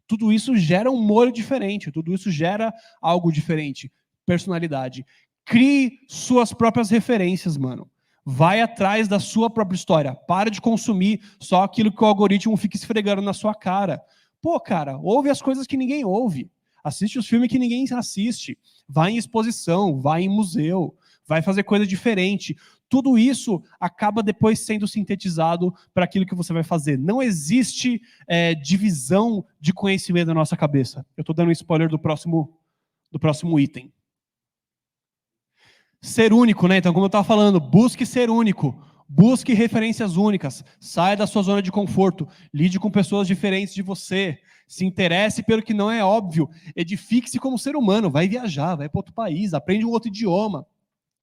Tudo isso gera um molho diferente, tudo isso gera algo diferente, personalidade. Crie suas próprias referências, mano. Vai atrás da sua própria história. Para de consumir só aquilo que o algoritmo fica esfregando na sua cara. Pô, cara, ouve as coisas que ninguém ouve. Assiste os filmes que ninguém assiste. Vai em exposição, vai em museu, vai fazer coisa diferente. Tudo isso acaba depois sendo sintetizado para aquilo que você vai fazer. Não existe divisão de conhecimento na nossa cabeça. Eu estou dando um spoiler do próximo do próximo item. Ser único, né? Então, como eu estava falando, busque ser único. Busque referências únicas. Saia da sua zona de conforto. Lide com pessoas diferentes de você. Se interesse pelo que não é óbvio. Edifique-se como ser humano. Vai viajar, vai para outro país, aprende um outro idioma.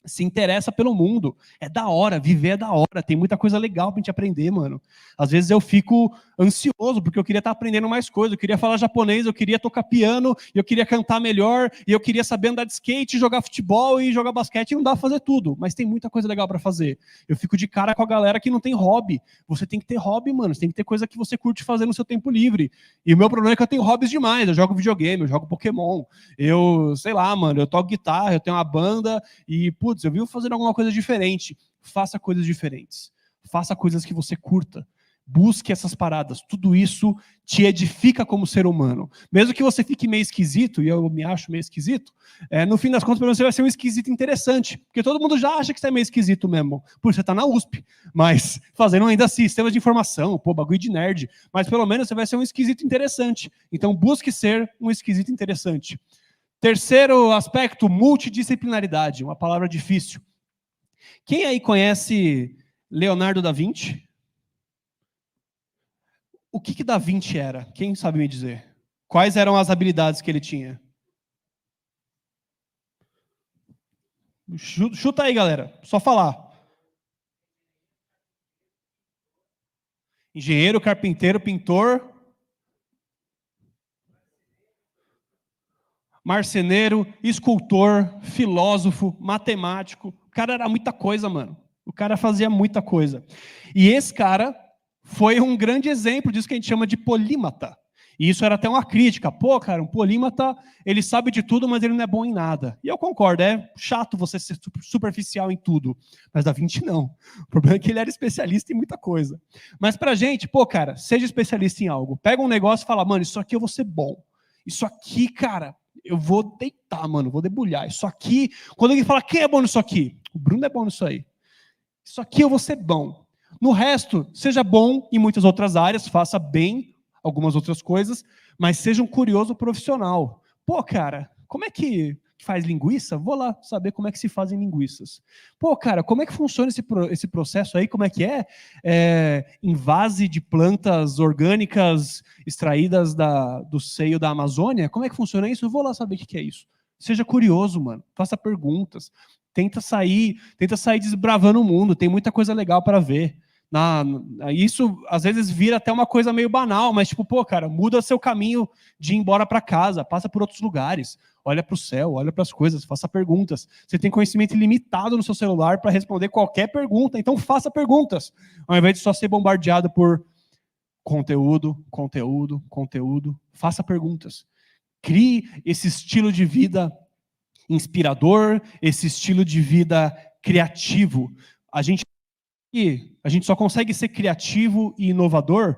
Se interessa pelo mundo. É da hora, viver é da hora. Tem muita coisa legal pra gente aprender, mano. Às vezes eu fico ansioso, porque eu queria estar aprendendo mais coisas. Eu queria falar japonês, eu queria tocar piano, eu queria cantar melhor, e eu queria saber andar de skate, jogar futebol e jogar basquete. E não dá pra fazer tudo, mas tem muita coisa legal pra fazer. Eu fico de cara com a galera que não tem hobby. Você tem que ter hobby, mano. Você tem que ter coisa que você curte fazer no seu tempo livre. E o meu problema é que eu tenho hobbies demais. Eu jogo videogame, eu jogo Pokémon. Eu, sei lá, mano, eu toco guitarra, eu tenho uma banda e, putz, eu vivo fazendo alguma coisa diferente. Faça coisas diferentes. Faça coisas que você curta. Busque essas paradas. Tudo isso te edifica como ser humano. Mesmo que você fique meio esquisito, e eu me acho meio esquisito, no fim das contas, você vai ser um esquisito interessante. Porque todo mundo já acha que você é meio esquisito mesmo. Por você estar na USP. Mas fazendo ainda assim, sistemas de informação, pô, bagulho de nerd. Mas pelo menos você vai ser um esquisito interessante. Então busque ser um esquisito interessante. Terceiro aspecto, multidisciplinaridade, uma palavra difícil. Quem aí conhece Leonardo da Vinci? O que Da Vinci era? Quem sabe me dizer? Quais eram as habilidades que ele tinha? Chuta aí, galera. Só falar. Engenheiro, carpinteiro, pintor... marceneiro, escultor, filósofo, matemático. O cara era muita coisa, mano. O cara fazia muita coisa. E esse cara foi um grande exemplo disso que a gente chama de polímata. E isso era até uma crítica. Pô, cara, um polímata, ele sabe de tudo, mas ele não é bom em nada. E eu concordo, é chato você ser superficial em tudo. Mas Da Vinci não. O problema é que ele era especialista em muita coisa. Mas pra gente, pô, cara, seja especialista em algo. Pega um negócio e fala, mano, isso aqui eu vou ser bom. Isso aqui, cara, eu vou deitar, mano, vou debulhar. Isso aqui, quando alguém fala, quem é bom nisso aqui? O Bruno é bom nisso aí. Isso aqui eu vou ser bom. No resto, seja bom em muitas outras áreas, faça bem algumas outras coisas, mas seja um curioso profissional. Pô, cara, como é que faz linguiça? Vou lá saber como é que se fazem linguiças. Pô, cara, como é que funciona esse processo aí? Como é que invase de plantas orgânicas extraídas do seio da Amazônia? Como é que funciona isso? Eu vou lá saber o que é isso. Seja curioso, mano. Faça perguntas. Tenta sair desbravando o mundo. Tem muita coisa legal para ver. Isso às vezes vira até uma coisa meio banal, mas tipo, pô, cara, muda seu caminho de ir embora para casa, passa por outros lugares, olha para o céu, olha para as coisas, faça perguntas. Você tem conhecimento ilimitado no seu celular para responder qualquer pergunta, então faça perguntas, ao invés de só ser bombardeado por conteúdo, faça perguntas. Crie esse estilo de vida inspirador, esse estilo de vida criativo. A gente só consegue ser criativo e inovador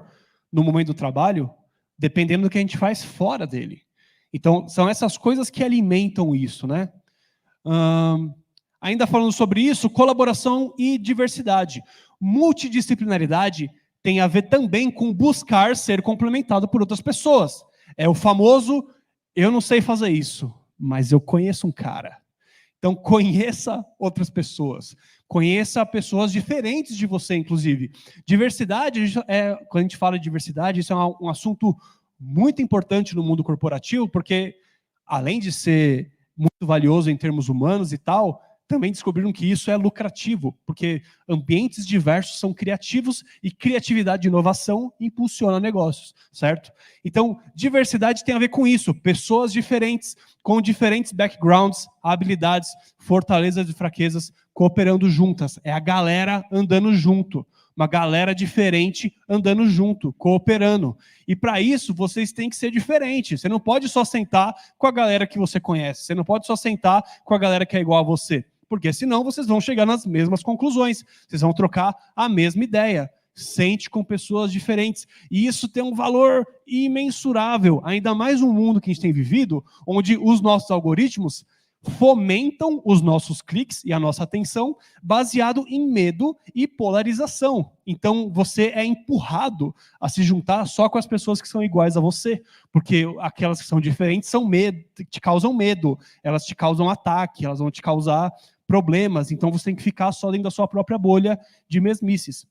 no momento do trabalho dependendo do que a gente faz fora dele. Então, são essas coisas que alimentam isso, né? Ainda falando sobre isso, colaboração e diversidade. Multidisciplinaridade tem a ver também com buscar ser complementado por outras pessoas. É o famoso, eu não sei fazer isso, mas eu conheço um cara. Então, conheça outras pessoas. Conheça pessoas diferentes de você, inclusive. Diversidade, quando a gente fala de diversidade, isso é um assunto muito importante no mundo corporativo, porque, além de ser muito valioso em termos humanos e tal, também descobriram que isso é lucrativo, porque ambientes diversos são criativos e criatividade e inovação impulsiona negócios, certo? Então, diversidade tem a ver com isso, pessoas diferentes, com diferentes backgrounds, habilidades, fortalezas e fraquezas, cooperando juntas. É a galera andando junto, uma galera diferente andando junto, cooperando. E para isso, vocês têm que ser diferentes. Você não pode só sentar com a galera que você conhece, você não pode só sentar com a galera que é igual a você, porque senão vocês vão chegar nas mesmas conclusões, vocês vão trocar a mesma ideia. Sente com pessoas diferentes. E isso tem um valor imensurável, ainda mais no mundo que a gente tem vivido, onde os nossos algoritmos fomentam os nossos cliques e a nossa atenção baseado em medo e polarização. Então, você é empurrado a se juntar só com as pessoas que são iguais a você, porque aquelas que são diferentes te causam medo, elas te causam ataque, elas vão te causar problemas, então você tem que ficar só dentro da sua própria bolha de mesmices.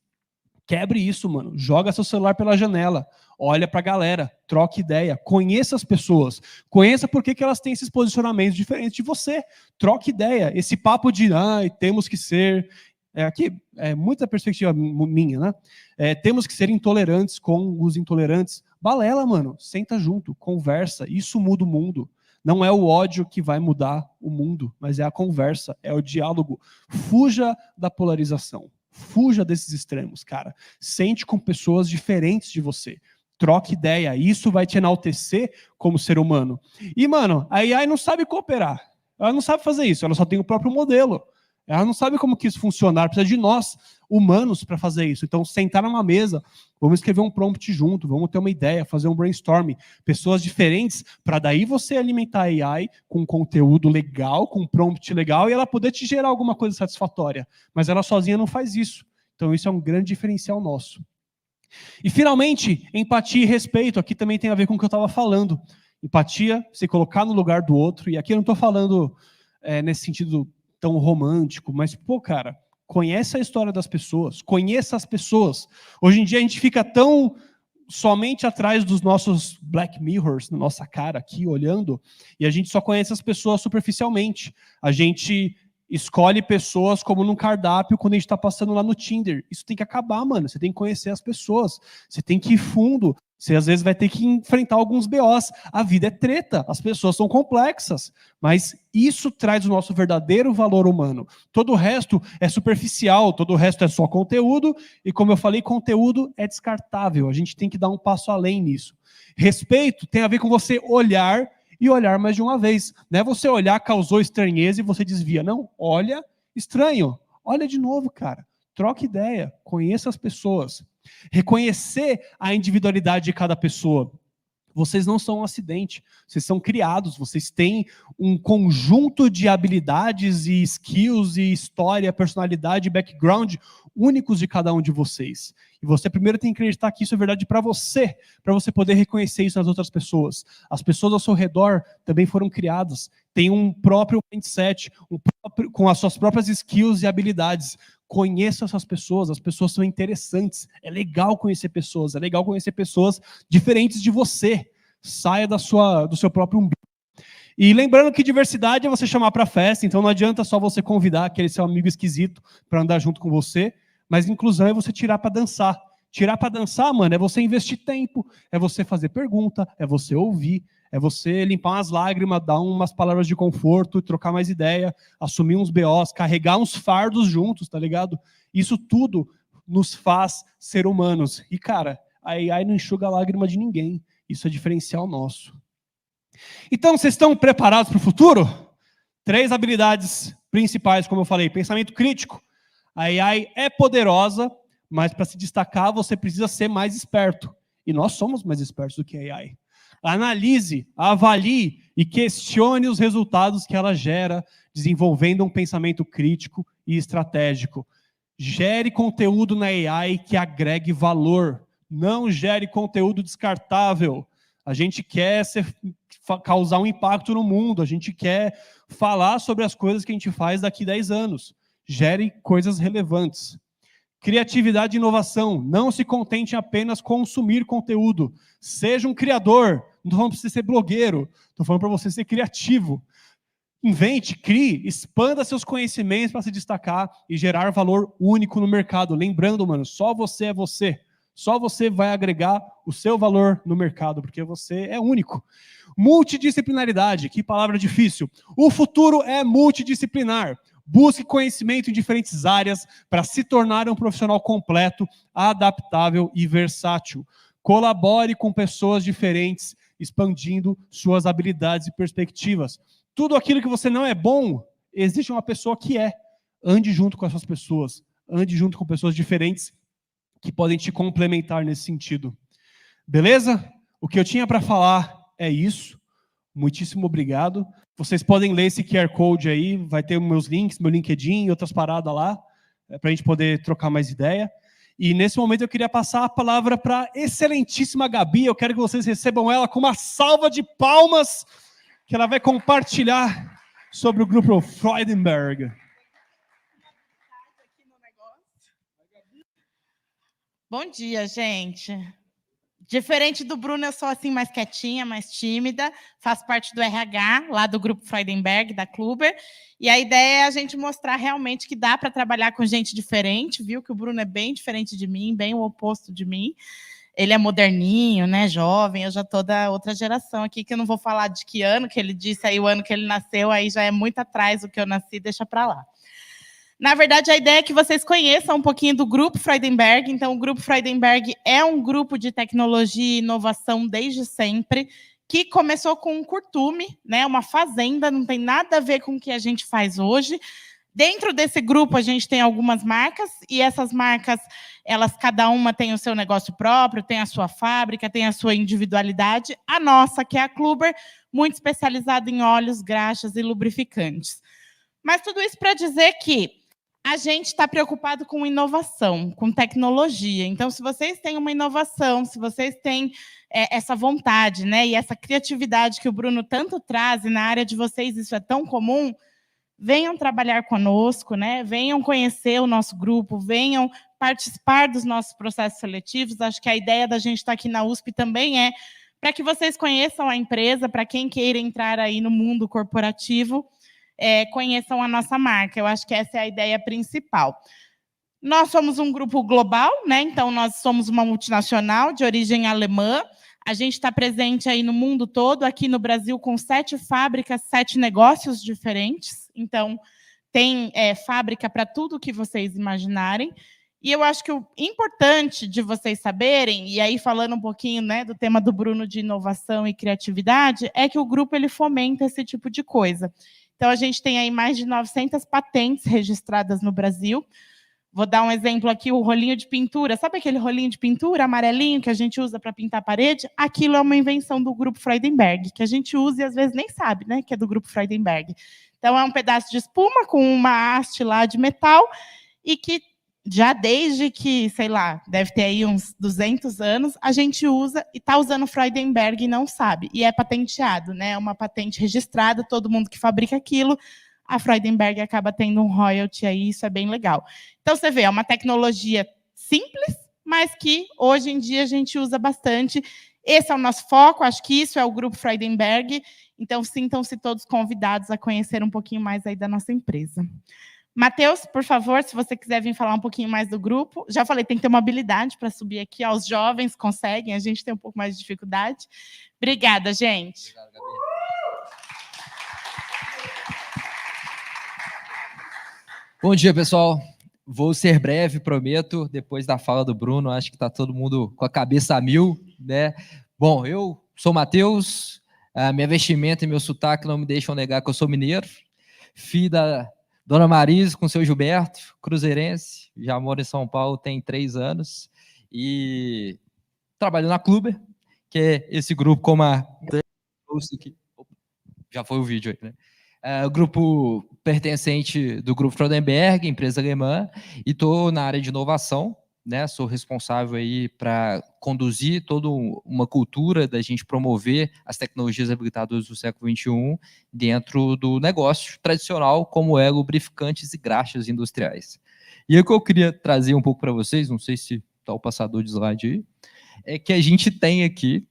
Quebre isso, mano. Joga seu celular pela janela. Olha pra galera. Troque ideia. Conheça as pessoas. Conheça por que elas têm esses posicionamentos diferentes de você. Troque ideia. Esse papo de, temos que ser... aqui é muita perspectiva minha, né? Temos que ser intolerantes com os intolerantes. Balela, mano. Senta junto. Conversa. Isso muda o mundo. Não é o ódio que vai mudar o mundo, mas é a conversa, é o diálogo. Fuja da polarização. Fuja desses extremos, cara. Sente com pessoas diferentes de você. Troque ideia. Isso vai te enaltecer como ser humano. E, mano, a AI não sabe cooperar. Ela não sabe fazer isso. Ela só tem o próprio modelo. Ela não sabe como que isso funciona. Precisa de nós, humanos, para fazer isso. Então, sentar numa mesa, vamos escrever um prompt junto, vamos ter uma ideia, fazer um brainstorming. Pessoas diferentes, para daí você alimentar a AI com conteúdo legal, com prompt legal, e ela poder te gerar alguma coisa satisfatória. Mas ela sozinha não faz isso. Então, isso é um grande diferencial nosso. E, finalmente, empatia e respeito. Aqui também tem a ver com o que eu estava falando. Empatia, se colocar no lugar do outro. E aqui eu não estou falando nesse sentido tão romântico, mas, pô, cara, conhece a história das pessoas, conheça as pessoas. Hoje em dia a gente fica tão somente atrás dos nossos Black Mirrors, na nossa cara aqui, olhando, e a gente só conhece as pessoas superficialmente. A gente escolhe pessoas como num cardápio quando a gente está passando lá no Tinder. Isso tem que acabar, mano. Você tem que conhecer as pessoas. Você tem que ir fundo. Você, às vezes, vai ter que enfrentar alguns BOs. A vida é treta. As pessoas são complexas. Mas isso traz o nosso verdadeiro valor humano. Todo o resto é superficial. Todo o resto é só conteúdo. E, como eu falei, conteúdo é descartável. A gente tem que dar um passo além nisso. Respeito tem a ver com você olhar e olhar mais de uma vez. Não é você olhar, causou estranheza e você desvia. Não, olha, estranho. Olha de novo, cara. Troca ideia. Conheça as pessoas. Reconhecer a individualidade de cada pessoa. Vocês não são um acidente, vocês são criados, vocês têm um conjunto de habilidades e skills e história, personalidade e background únicos de cada um de vocês. E você primeiro tem que acreditar que isso é verdade para você poder reconhecer isso nas outras pessoas. As pessoas ao seu redor também foram criadas, têm um próprio mindset, com as suas próprias skills e habilidades. Conheça essas pessoas, as pessoas são interessantes, é legal conhecer pessoas diferentes de você. Saia do seu próprio umbigo. E lembrando que diversidade é você chamar para festa, então não adianta só você convidar aquele seu amigo esquisito para andar junto com você, mas inclusão é você tirar para dançar. Tirar para dançar, mano, é você investir tempo, é você fazer pergunta, é você ouvir, é você limpar umas lágrimas, dar umas palavras de conforto, trocar mais ideia, assumir uns BOs, carregar uns fardos juntos, tá ligado? Isso tudo nos faz ser humanos. E, cara, a AI não enxuga a lágrima de ninguém. Isso é diferencial nosso. Então, vocês estão preparados para o futuro? 3 habilidades principais, como eu falei. Pensamento crítico. A AI é poderosa, mas para se destacar, você precisa ser mais esperto. E nós somos mais espertos do que a AI. Analise, avalie e questione os resultados que ela gera, desenvolvendo um pensamento crítico e estratégico. Gere conteúdo na AI que agregue valor. Não gere conteúdo descartável. A gente quer causar um impacto no mundo. A gente quer falar sobre as coisas que a gente faz daqui a 10 anos. Gere coisas relevantes. Criatividade e inovação. Não se contente em apenas consumir conteúdo. Seja um criador. Não estou falando para você ser blogueiro. Estou falando para você ser criativo. Invente, crie, expanda seus conhecimentos para se destacar e gerar valor único no mercado. Lembrando, mano, só você é você. Só você vai agregar o seu valor no mercado, porque você é único. Multidisciplinaridade, que palavra difícil. O futuro é multidisciplinar. Busque conhecimento em diferentes áreas para se tornar um profissional completo, adaptável e versátil. Colabore com pessoas diferentes, expandindo suas habilidades e perspectivas. Tudo aquilo que você não é bom, existe uma pessoa que é. Ande junto com essas pessoas. Ande junto com pessoas diferentes que podem te complementar nesse sentido. Beleza? O que eu tinha para falar é isso. Muitíssimo obrigado. Vocês podem ler esse QR Code aí, vai ter meus links, meu LinkedIn e outras paradas lá, para a gente poder trocar mais ideia. E nesse momento eu queria passar a palavra para a excelentíssima Gabi. Eu quero que vocês recebam ela com uma salva de palmas, que ela vai compartilhar sobre o grupo Freudenberg. Bom dia, gente. Diferente do Bruno, eu sou assim mais quietinha, mais tímida, faço parte do RH, lá do grupo Freudenberg, da Kluber, e a ideia é a gente mostrar realmente que dá para trabalhar com gente diferente, viu? Que o Bruno é bem diferente de mim, bem o oposto de mim. Ele é moderninho, né, jovem, eu já estou da outra geração aqui, que eu não vou falar de que ano que ele disse, aí o ano que ele nasceu, aí já é muito atrás do que eu nasci, deixa para lá. Na verdade, a ideia é que vocês conheçam um pouquinho do Grupo Freudenberg. Então, o Grupo Freudenberg é um grupo de tecnologia e inovação desde sempre, que começou com um curtume, né, uma fazenda, não tem nada a ver com o que a gente faz hoje. Dentro desse grupo, a gente tem algumas marcas, e essas marcas, elas cada uma tem o seu negócio próprio, tem a sua fábrica, tem a sua individualidade. A nossa, que é a Kluber, muito especializada em óleos, graxas e lubrificantes. Mas tudo isso para dizer que a gente está preocupado com inovação, com tecnologia. Então, se vocês têm uma inovação, se vocês têm essa vontade, né, e essa criatividade que o Bruno tanto traz, e na área de vocês isso é tão comum, venham trabalhar conosco, né, venham conhecer o nosso grupo, venham participar dos nossos processos seletivos. Acho que a ideia da gente estar aqui na USP também é para que vocês conheçam a empresa, para quem queira entrar aí no mundo corporativo, conheçam a nossa marca. Eu acho que essa é a ideia principal. Nós somos um grupo global, né? Então, nós somos uma multinacional de origem alemã. A gente está presente aí no mundo todo, aqui no Brasil, com 7 fábricas, 7 negócios diferentes. Então, tem fábrica para tudo que vocês imaginarem. E eu acho que o importante de vocês saberem, e aí falando um pouquinho, né, do tema do Bruno de inovação e criatividade, é que o grupo ele fomenta esse tipo de coisa. Então, a gente tem aí mais de 900 patentes registradas no Brasil. Vou dar um exemplo aqui, o rolinho de pintura. Sabe aquele rolinho de pintura amarelinho que a gente usa para pintar a parede? Aquilo é uma invenção do Grupo Freudenberg, que a gente usa e às vezes nem sabe, né, que é do Grupo Freudenberg. Então, é um pedaço de espuma com uma haste lá de metal e que já desde que, sei lá, deve ter aí uns 200 anos, a gente usa e está usando Freudenberg e não sabe. E é patenteado, né? É uma patente registrada, todo mundo que fabrica aquilo, a Freudenberg acaba tendo um royalty aí, isso é bem legal. Então, você vê, é uma tecnologia simples, mas que hoje em dia a gente usa bastante. Esse é o nosso foco, acho que isso é o Grupo Freudenberg. Então, sintam-se todos convidados a conhecer um pouquinho mais aí da nossa empresa. Matheus, por favor, se você quiser vir falar um pouquinho mais do grupo. Já falei, tem que ter uma habilidade para subir aqui. Ó, os jovens conseguem, a gente tem um pouco mais de dificuldade. Obrigada, gente. Obrigado, Gabi. Bom dia, pessoal. Vou ser breve, prometo. Depois da fala do Bruno, acho que está todo mundo com a cabeça a mil, né? Bom, eu sou o Matheus. Minha vestimenta e meu sotaque não me deixam negar que eu sou mineiro. Filho da Dona Marise com seu Gilberto, cruzeirense, já moro em São Paulo tem 3 anos e trabalho na Kluber, que é esse grupo como a... Já foi o vídeo aí, né? O grupo pertencente do Grupo Freudenberg, empresa alemã, e estou na área de inovação, né? Sou responsável aí para conduzir toda uma cultura da gente promover as tecnologias habilitadoras do século XXI dentro do negócio tradicional, como é lubrificantes e graxas industriais. E o que eu queria trazer um pouco para vocês, não sei se está o passador de slide aí, é que a gente tem aqui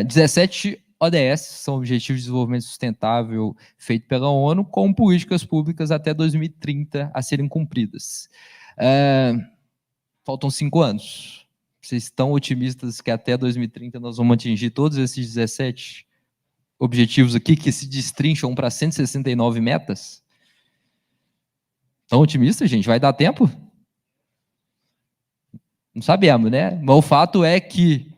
17 ODS, são Objetivos de Desenvolvimento Sustentável feito pela ONU, com políticas públicas até 2030 a serem cumpridas. Faltam 5 anos. Vocês estão otimistas que até 2030 nós vamos atingir todos esses 17 objetivos aqui, que se destrincham para 169 metas? Estão otimistas, gente? Vai dar tempo? Não sabemos, né? Mas o fato é que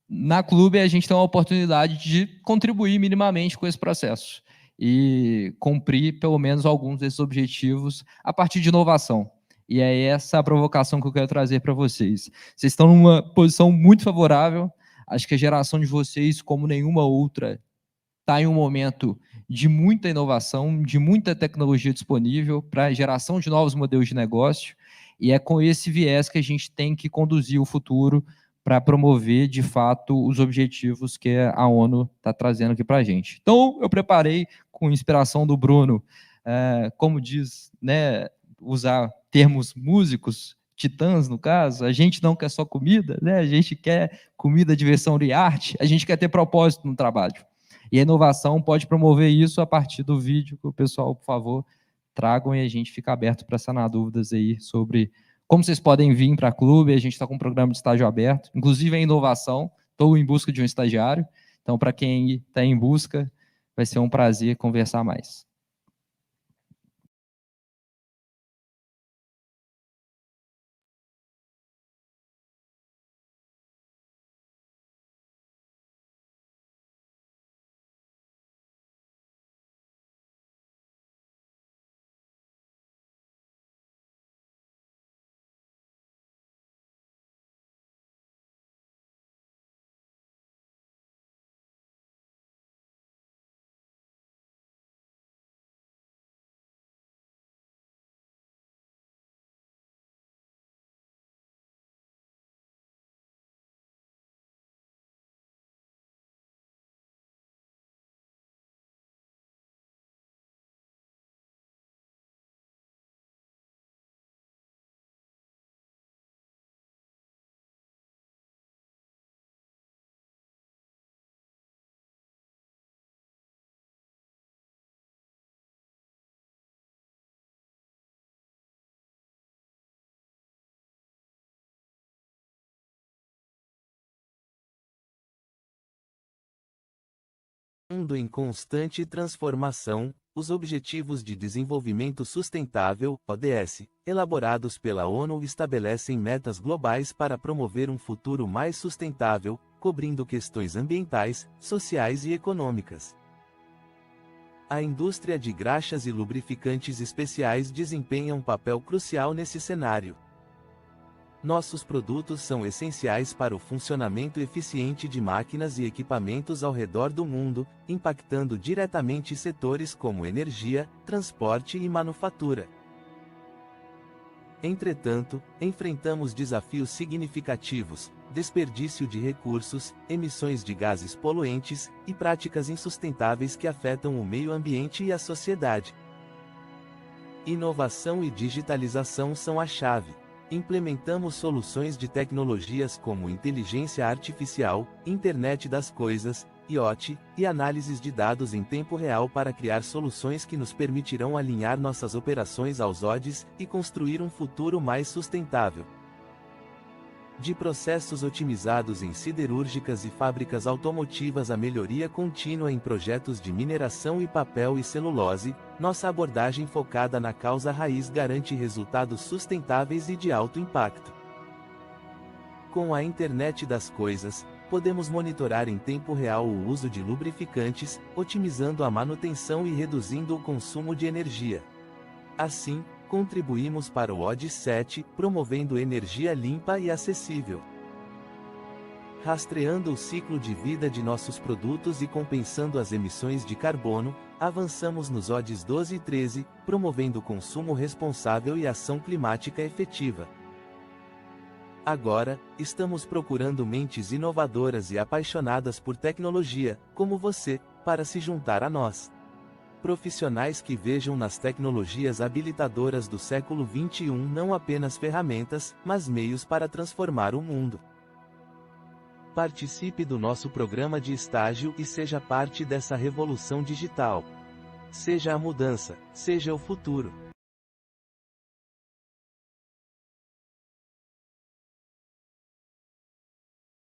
na Kluber a gente tem uma oportunidade de contribuir minimamente com esse processo e cumprir pelo menos alguns desses objetivos a partir de inovação. E é essa a provocação que eu quero trazer para vocês. Vocês estão numa posição muito favorável. Acho que a geração de vocês, como nenhuma outra, está em um momento de muita inovação, de muita tecnologia disponível para geração de novos modelos de negócio, e é com esse viés que a gente tem que conduzir o futuro para promover, de fato, os objetivos que a ONU está trazendo aqui para a gente. Então, eu preparei, com inspiração do Bruno, como diz, né, usar termos músicos, titãs, no caso, a gente não quer só comida, né? A gente quer comida, diversão e arte, a gente quer ter propósito no trabalho. E a inovação pode promover isso a partir do vídeo que o pessoal, por favor, tragam, e a gente fica aberto para sanar dúvidas aí sobre como vocês podem vir para a Clube. A gente está com um programa de estágio aberto, inclusive a inovação, estou em busca de um estagiário, então para quem está em busca, vai ser um prazer conversar mais. Mundo em constante transformação, os Objetivos de Desenvolvimento Sustentável, ODS, elaborados pela ONU estabelecem metas globais para promover um futuro mais sustentável, cobrindo questões ambientais, sociais e econômicas. A indústria de graxas e lubrificantes especiais desempenha um papel crucial nesse cenário. Nossos produtos são essenciais para o funcionamento eficiente de máquinas e equipamentos ao redor do mundo, impactando diretamente setores como energia, transporte e manufatura. Entretanto, enfrentamos desafios significativos: desperdício de recursos, emissões de gases poluentes e práticas insustentáveis que afetam o meio ambiente e a sociedade. Inovação e digitalização são a chave. Implementamos soluções de tecnologias como inteligência artificial, internet das coisas, IoT, e análises de dados em tempo real para criar soluções que nos permitirão alinhar nossas operações aos ODS e construir um futuro mais sustentável. De processos otimizados em siderúrgicas e fábricas automotivas a melhoria contínua em projetos de mineração e papel e celulose, nossa abordagem focada na causa raiz garante resultados sustentáveis e de alto impacto. Com a internet das coisas, podemos monitorar em tempo real o uso de lubrificantes, otimizando a manutenção e reduzindo o consumo de energia. Assim, contribuímos para o ODS 7, promovendo energia limpa e acessível. Rastreando o ciclo de vida de nossos produtos e compensando as emissões de carbono, avançamos nos ODS 12 e 13, promovendo consumo responsável e ação climática efetiva. Agora, estamos procurando mentes inovadoras e apaixonadas por tecnologia, como você, para se juntar a nós. Profissionais que vejam nas tecnologias habilitadoras do século XXI não apenas ferramentas, mas meios para transformar o mundo. Participe do nosso programa de estágio e seja parte dessa revolução digital. Seja a mudança, seja o futuro.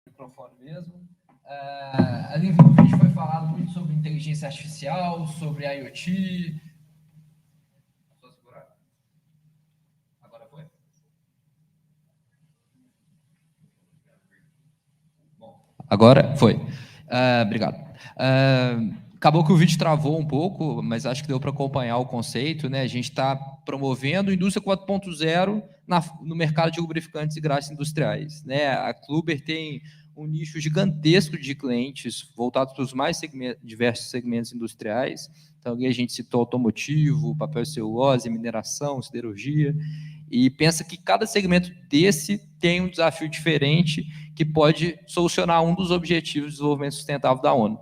Microfone mesmo. Ali no vídeo foi falado muito sobre inteligência artificial, sobre IoT. Só segurar. Agora foi? Bom, agora foi. Obrigado. Acabou que o vídeo travou um pouco, mas acho que deu para acompanhar o conceito, né? A gente está promovendo indústria 4.0 no mercado de lubrificantes e graxas industriais, né? A Kluber tem um nicho gigantesco de clientes voltados para os mais diversos segmentos industriais. Então, ali a gente citou automotivo, papel e celulose, mineração, siderurgia, e pensa que cada segmento desse tem um desafio diferente que pode solucionar um dos objetivos de desenvolvimento sustentável da ONU.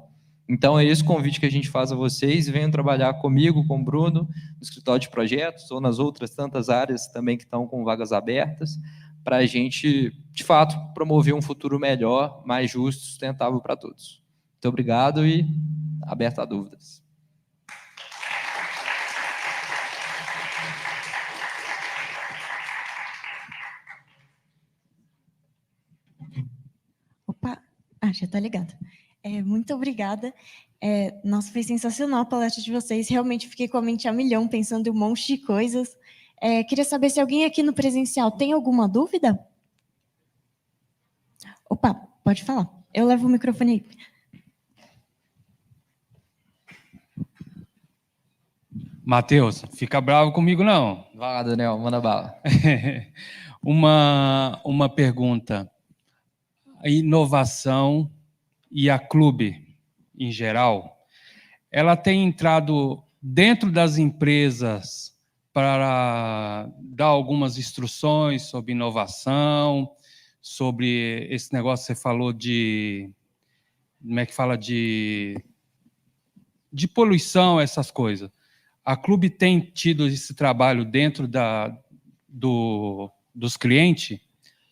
Então, é esse o convite que a gente faz a vocês. Venham trabalhar comigo, com o Bruno, no escritório de projetos, ou nas outras tantas áreas também que estão com vagas abertas, para a gente, de fato, promover um futuro melhor, mais justo, sustentável para todos. Muito obrigado e aberto a dúvidas. Opa, já está ligado. Muito obrigada. Nossa, foi sensacional a palestra de vocês. Realmente fiquei com a mente a milhão, pensando em um monte de coisas. Queria saber se alguém aqui no presencial tem alguma dúvida? Opa, pode falar. Eu levo o microfone aí. Matheus, fica bravo comigo, não. Vai lá, Daniel, manda bala. Uma pergunta. A inovação e a clube, em geral, ela tem entrado dentro das empresas para dar algumas instruções sobre inovação, sobre esse negócio que você falou de... Como é que fala? De poluição, essas coisas. A clube tem tido esse trabalho dentro dos clientes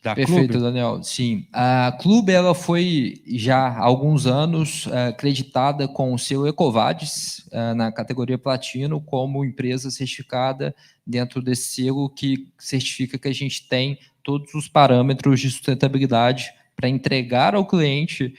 da Perfeito, clube? Daniel. Sim. A clube ela foi já há alguns anos acreditada com o selo EcoVadis na categoria Platino como empresa certificada dentro desse selo que certifica que a gente tem todos os parâmetros de sustentabilidade para entregar ao cliente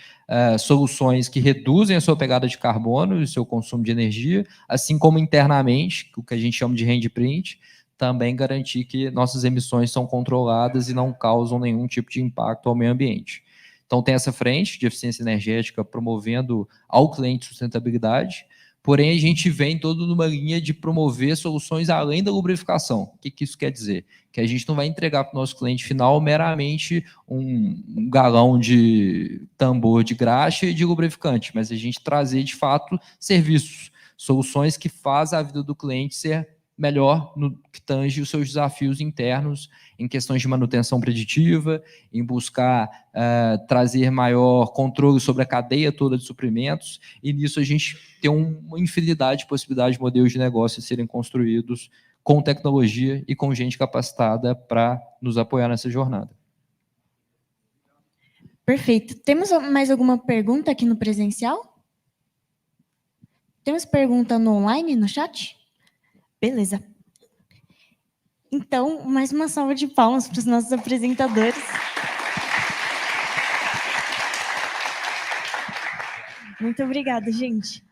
soluções que reduzem a sua pegada de carbono e o seu consumo de energia, assim como internamente, o que a gente chama de handprint, também garantir que nossas emissões são controladas e não causam nenhum tipo de impacto ao meio ambiente. Então, tem essa frente de eficiência energética promovendo ao cliente sustentabilidade, porém, a gente vem todo numa linha de promover soluções além da lubrificação. O que isso quer dizer? Que a gente não vai entregar para o nosso cliente final meramente um galão de tambor de graxa e de lubrificante, mas a gente trazer, de fato, serviços, soluções que fazem a vida do cliente ser melhor no que tange os seus desafios internos em questões de manutenção preditiva, em buscar trazer maior controle sobre a cadeia toda de suprimentos, e nisso a gente tem uma infinidade de possibilidades de modelos de negócio a serem construídos com tecnologia e com gente capacitada para nos apoiar nessa jornada. Perfeito. Temos mais alguma pergunta aqui no presencial? Temos pergunta no online, no chat? Beleza. Então, mais uma salva de palmas para os nossos apresentadores. Muito obrigada, gente.